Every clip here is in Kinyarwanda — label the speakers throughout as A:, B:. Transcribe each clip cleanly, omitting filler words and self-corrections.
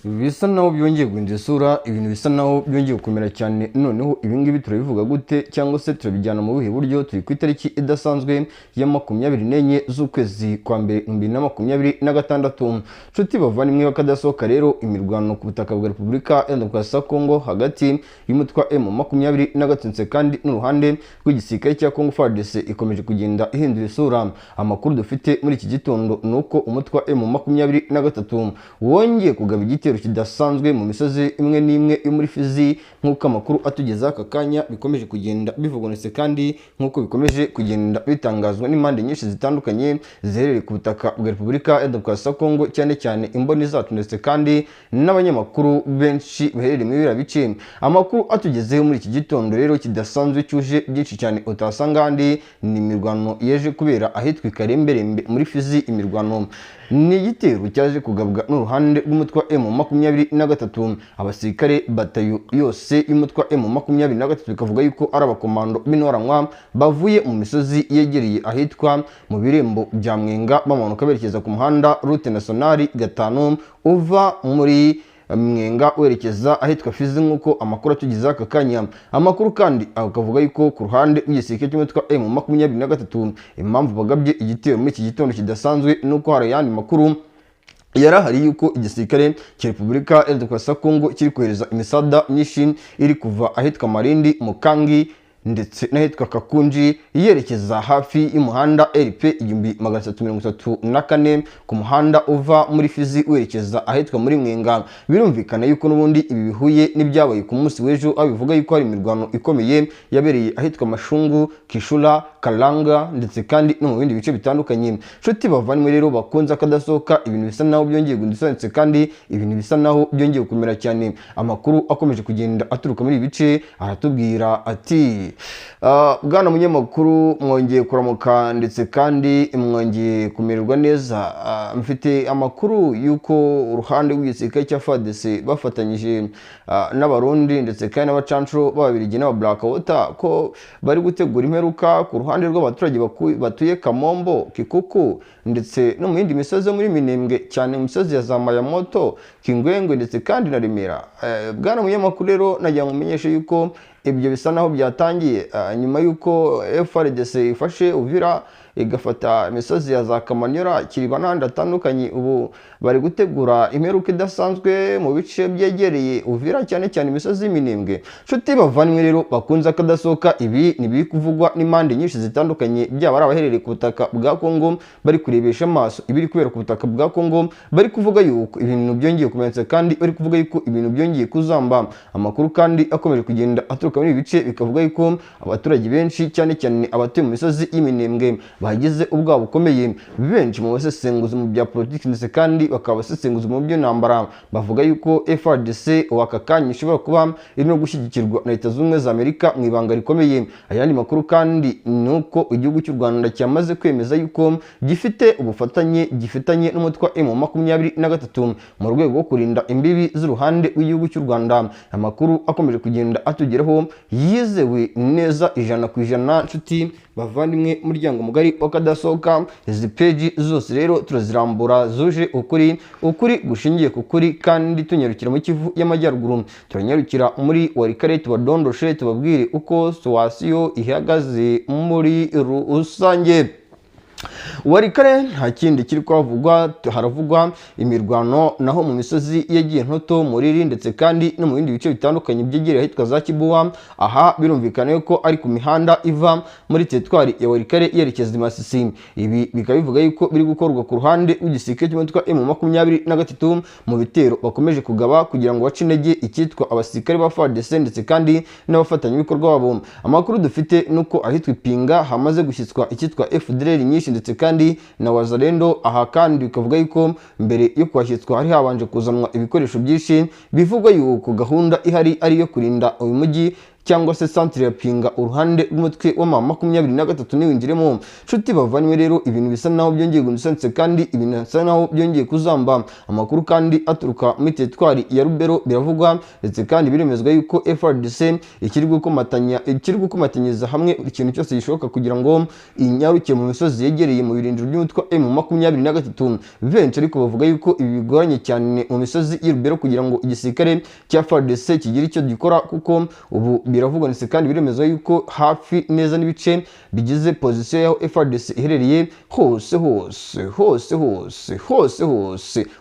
A: bisa naho byongeye guhindura isura, ibintu bisa naho byongeye gukomera cyane. Noneho ibingibi turabivuga gute cyangwa se turabijyana mu buhe buryo? Turi ku itariki idasanzwe ya 24 z'ukwezi kwa mbere 2026. Nshuti bavandimwe bakadasohoka rero, imirwano ku butaka bwa Repubulika ya Demokarasi ya Kongo hagati y'umutwe wa M23 kandi n'uruhande rw'igisirikare cya Kongo FARDC ikomeje kugenda ihindura isura. Amakuru dufite muri iki gitondo nuko umutwe wa M23 wongeye kugaba igitero kidasanzwe mu misozi imwe n'imwe yo muri Fizi, nk'uko amakuru atugeza aka kanya bikomeje kugenda bivugonetse kandi nk'uko bikomeje kugenda bitangazwa n'impande nyinshi zitandukanye ziherereye ku butaka bwa Repubulika ya Demokarasi ya Kongo, cyane cyane imboni zacu ndetse kandi n'abanyamakuru benshi baherereye muri biriya bice. Amakuru atugezeho muri iki gitondo rero kidasanzwe cyuje byinshi cyane utasanga ahandi, ni imirwano yeje kubera ahitwa Karemberembe muri Fizi. Imirwano ni igitero cyaje kugabwa n'uruhande rw'umutwe wa M23. Abasirikare batayo yose y'umutwe wa M23 bikavuga yuko ari abakomando b'intoranywa bavuye mu misozi yegereye ahitwa mu birembo bya Mwenga bamanuka berekeza ku muhanda route nationale 5 uva muri Mwenga werekeza ahitwa Fizi, nk'uko amakuru atugize aka kanya. Amakuru kandi akavuga yuko ku ruhande rw'igisirikare cy'umutwe wa M23 impamvu bagabye igitero muri iki gitondo kidasanzwe nuko hari yandi makuru yarahari yuko igisirikare cya Repubulika ya Demokarasi ya Kongo kiri kohereza imisada myinshi iri kuva ahitwa Marindi, Mukangi ndetse n'ahitwa Kakunji yerekeza hafi y'umuhanda RP 1334 ku muhanda uva muri Fizi werekeza ahitwa muri Mwenga. Birumvikana yuko n'ubundi ibi bihuye n'ibyabaye ku munsi w'ejo, aho bivuga yuko hari imirwano ikomeye yabereye ahitwa Mashungu, Kishula, Kalanga ndetse kandi no mu bindi bice bitandukanye. Nshuti bavandimwe rero bakunze akadasohoka, ibintu bisa naho byongeye gundisonetse kandi ibintu bisa naho byongeye gukomera cyane. Amakuru akomeje kugenda aturuka muri ibi bice aratubwira ati bwana munyamakuru, mwongeye kuramuka ndetse kandi mwongeye kumererwa neza. Mfite amakuru yuko uruhande rw'igisirikare cya FARDC bafatanyije n'abarundi ndetse kandi n'abacancuro b'ababirigi n'aba Blackwater ko bari gutegura imperuka ku ruhande rw'abaturage batuye Kamombo, Kikuku ndetse no mu yindi misozi muri Minembwe, cyane mu misozi ya za Mayamoto, Kingwengwe ndetse kandi na Remera. Bwana munyamakuru rero nagira ngo umenyeshe yuko ibyo bisa naho byatangiye nyuma yuko FARDC ifashe Uvira igafata imisozi ya za Kamanyora, Kiriba n'ahandi hatandukanye. Ubu bari gutegura imperuka idasanzwe mu bice byegereye Uvira, cyane cyane imisozi y'Iminembwe. Nshuti bavandimwe rero bakunze akadasohoka, ibi ni biri kuvugwa n'impande nyinshi zitandukanye, byaba ari abaherereye ku butaka bwa Kongo bari kurebesha amaso ibiri kubera ku butaka bwa Kongo, bari kuvuga yuko ibintu byongeye kumenetse kandi bari kuvuga yuko ibintu byongeye kuzamba. Amakuru kandi akomeje kugenda aturuka muri ibi bice bikavuga yuko abaturage benshi cyane cyane abatuye mu misozi y'Iminembwe bagize ubwabo bukomeye. Benshi mu basesenguzi mu bya politiki ndetse kandi bakaba basesenguzi mu by'intambara bavuga yuko FARDC waka kanya ishobora kuba iri no gushyigikirwa na Leta Zunze Ubumwe za Amerika mu ibanga rikomeye. Ayandi makuru kandi nuko igihugu cy'u Rwanda cyamaze kwemeza yuko gifite ubufatanye gifitanye n'umutwe wa M23 mu rwego rwo kurinda imbibi z'uruhande rw'igihugu cy'u Rwanda. Amakuru akomeje kugenda atugeraho yizewe neza 100%. Nshuti bavandimwe muryango mugari wakadasohoka, izi page zose rero turazirambura zuje ukuri gushingiye ku kuri, kandi tunyarukira mu Kivu y'Amajyaruguru, turanyarukira muri Warikare tubadondoshe tubabwire uko situasiyo ihagaze muri rusange. Warikare nta kindi kiri kwavugwa, haravugwa imirwano naho mu misozi yagiye Ntoto, Muriri ndetse kandi no mu bindi bice bitandukanye byegereye ahitwa za Kibuwa. Aha birumvikana yuko ari ku mihanda iva muri teritwari ya Warikare yerekeza i Masisi. Ibi bikaba bivuga yuko biri gukorwa ku ruhande rw'igisirikare cy'umutwe wa M23 mu bitero bakomeje kugaba kugira ngo bace intege icyitwa abasirikare ba FARDC ndetse kandi n'abafatanyabikorwa babo. Amakuru dufite nuko ahitwa Ipinga hamaze gushyitswa icyitwa FDLR nyinshi ndetse kandi na Wazalendo. Aha kandi bikavuga yuko mbere yo kwashyitswa hari habanje kuzanwa ibikoresho byinshi, bivugwa yuko gahunda ihari ari yo kurinda uyu mujyi cyangwa se centre ya Pinga uruhande rw'umutwe wa M23 niwinjiremo. Nshuti bavanywe rero ibintu bisa naho byongeye gusanitse kandi ibintu bisa naho byongeye kuzamba. Amakuru kandi aturuka muri teritwari ya Rubero biravugwa ndetse kandi biremezwa yuko FARDC ikiri gukomatanyiriza hamwe ikintu cyose gishoboka kugira ngo inyaruke mu misozi yegereye mu birindiro by'umutwe M23. Benshi ariko bavuga yuko ibi bigoranye cyane mu misozi y'Rubero kugira ngo igisirikare cya FARDC kigire icyo gikora, kuko ubu biravugwa ndetse kandi biremezwa yuko hafi neza n'ibice bigize position yaho FARDC iherereye hose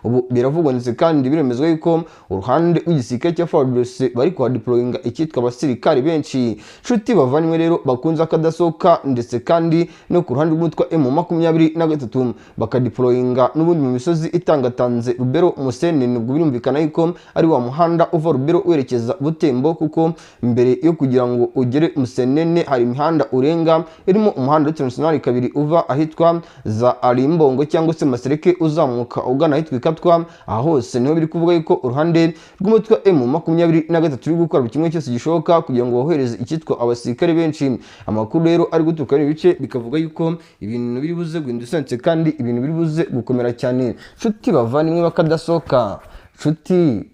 A: ubu biravugwa ndetse kandi biremezwa yuko uruhande rw'igisirikare cya FARDC bari kuhadeployinga icyitwa abasirikare benshi. Nshuti bavanywe rero bakunze akadasohoka ndetse kandi no ku ruhande rw'umutwe M23 bakadeployinga n'ubundi mu misozi itangatanze Rubero Musene. Nubwo birumvikana yuko ari wa muhanda uva Rubero werekeza Butembo, kuko mbere yo kugira ngo ugere Musenene hari imihanda urenga irimo umuhanda w'Internal kabiri uva ahitwa za Arimbongo cyangwa se Masereke uzamuka ugana ahitwa Ikatwa. Aha hose niho biri kuvuga yuko uruhande rw'umutwe M23 uri gukora buri kimwe cyose gishoboka kugira ngo wohereze icyitwa abasirikare benshi. Amakuru rero ari guturuka mu bice bikavuga yuko ibintu biri buze guhinduka kandi ibintu biri buze gukomera cyane. Nshuti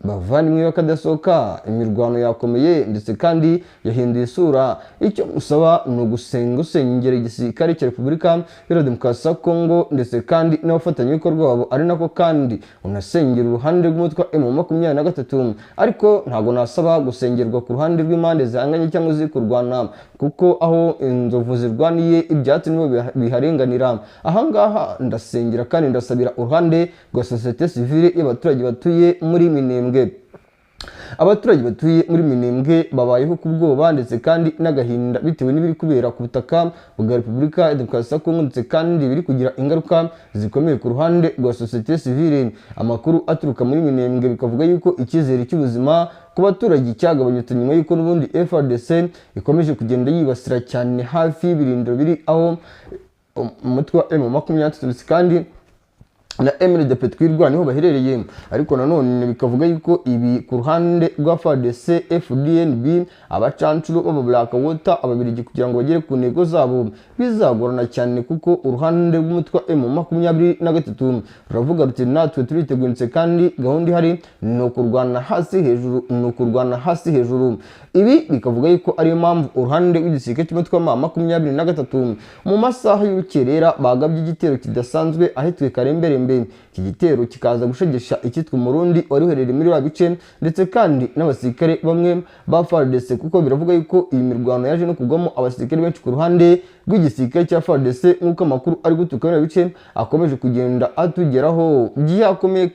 A: bavandimwe bakadasohoka imirwano yakomeye ndetse kandi yahinduye isura. Icyo musaba ni ugusengera igisirikare cya Repubulika Iharanira Demokarasi ya Kongo ndetse kandi n'abafatanyabikorwa babo, ari nako kandi unasengera uruhande rw'umutwe M23. Ariko ntabwo nasaba gusengerwa ku ruhande rw'impande zihanganye cyangwa ziri kurwana, kuko aho inzovu zirwaniye ibyatsi nibo biharenganira. Ahangaha ndasengera kandi ndasabira uruhande rwa societe civile y'abaturage batuye muri Minembwe. Abaturage batuye muri Minembwe babayeho ku bwoba ndetse kandi n'agahinda bitewe n'ibiri kubera ku butaka bwa Repubulika ya Demokarasi ya Kongo ndetse kandi biri kugira ingaruka zikomeye ku ruhande rwa societe civile. Amakuru aturuka muri Minembwe bikavuga yuko icyizere cy'ubuzima ku baturage cyagabanyutse nyuma y'uko n'ubundi FARDC ikomeje kugenda yibasira cyane hafi y'ibirindiro biri aho umutwe wa M23 kandi na MLDP twirwa niho baherereye. Ariko nanone bikavuga yuko ibi ku ruhande rwa FARDC, FDNB, abacancuro baba Black Water, ababirigi kugira ngo bagere ku ntego zabo bizagorana cyane, kuko uruhande rw'umutwe M23 ruravuga ruti natwe turiteguye kandi gahunda ihari ni ukurwana hasi hejuru. Ibi bikavuga yuko ariyo mpamvu uruhande rw'igisirikare cy'umutwe wa M23 mu masaha y'urukerera bagabye igitero kidasanzwe ahitwe Karemberembe. Iki gitero kikaza gushegesha icyitwa Umurundi wari uherereye muri bice ndetse kandi n'abasirikare bamwe ba FARDC, kuko biravuga yuko iyi mirwano yaje no kugwamo abasirikare benshi ku ruhande rw'igisirikare cya FARDC. nk'uko amakuru ari guturuka muri bice akomeje kugenda atugeraho. Byakomeye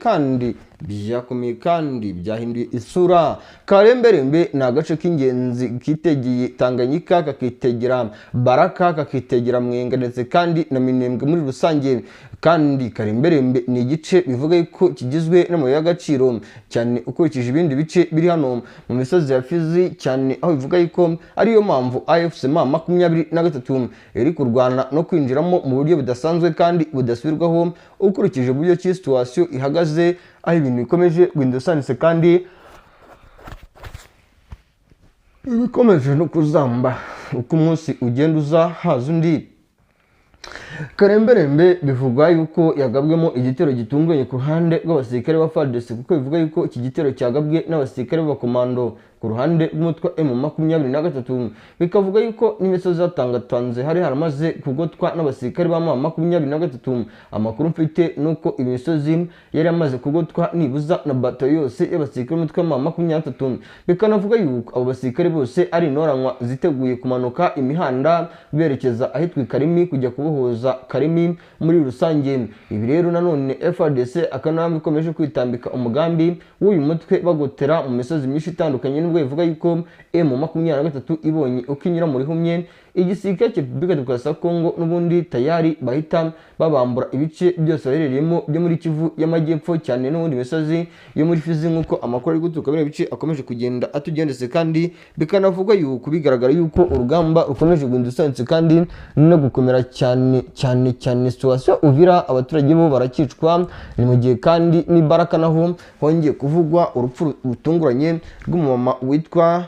A: kandi byahinduye isura. Karemberembe ni agace k'ingenzi kitegeye Tanganyika, kakitegera Baraka, kakitegera Mwenga ndetse kandi na Minembwe muri rusange. Kandi Karemberembe ni igice bivuga yuko kigizwe n'amabuye y'agaciro cyane ukurikije ibindi bice biri hano mu misozi ya Fizi cyane, aho bivuga yuko ariyo mpamvu AFC M23 iri kurwana no kwinjiramo mu buryo budasanzwe kandi budasubirwaho ukurikije uburyo ki situation ihagaze, aho ibintu bikomeje guhinduka kandi bikomeje no kuzamba uko umunsi ugenda uza haza undi. Karemberembe bivugwa yuko yagabwemo igitero gitunguranye ku ruhande rw'abasirikare ba FARDC, kuko bivuga yuko iki gitero cyagabwe n'abasirikare b'abakomando ku ruhande rw'umutwe M23. Bikavuga yuko n'imisozi yatangatanze hari haramaze kugotwa n'abasirikare ba M23. Amakuru mfite nuko imisozi yari amaze kugotwa nibuza na bato yose y'abasirikare b'umutwe M23. Bikanavuga yuko abo basirikare bose ari intoranywa ziteguye kumanuka imihanda berekeza ahitwa Karimi kujya kubohoza Karimi muri rusange. Ibi rero nanone FARDC akanama ikomeje kwitambika umugambi w'uyu mutwe bagotera mu misozi myinshi itandukanye, nubwo bivuga yuko M23 ibonye uko inyura muri humye igisirikare cya Repubulika Demokarasi ya Kongo n'ubundi tayari bahita babambura ibice byose baherereyemo byo muri Kivu y'Amajyepfo cyane n'ubundi misozi yo muri Fizi. nk'uko amakuru ari guturuka muri bice akomeje kugenda atugendetse, kandi bikanavugwa yuko bigaragara yuko urugamba rukomeje guhinduka kandi no gukomera cyane. Situation Uvira abaturage bo barakicwa, ni mu gihe kandi n'Ibaraka naho hongeye kuvugwa urupfu rutunguranye rw'umumama witwa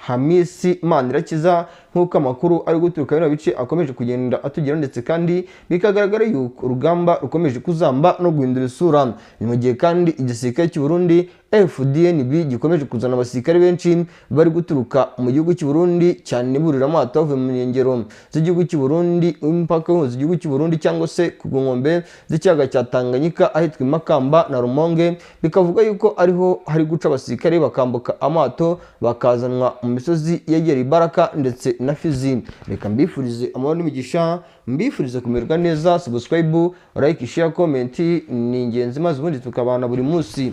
A: Hamisi Manirakiza nk'uko amakuru ari guturuka bino bice akomeje kugenda atugera, ndetse kandi bikagaragara yuko urugamba rukomeje kuzamba no guhindura isura. Ni mu gihe kandi igisirikare cy'u Burundi FDNB gikomeje kuzana abasirikare benshi bari guturuka mu gihugu cy'u Burundi, cyane niburira amato bavuye mu nkengero z'igihugu cy'u Burundi, impaka huza igihugu cy'u Burundi cyangwa se ku nkombe z'ikiyaga cya Tanganyika ahitwa Makamba na Rumonge. Bikavuga yuko ariho hari guca abasirikare bakambuka amato bakazanwa mu misozi yegera Ibaraka ndetse na Fizi. Reka mbifurize amahoro n'imigisha, mbifurize kumererwa neza. Subscribe, like, share, comment ni ingenzi, maze ubundi tukabana buri munsi.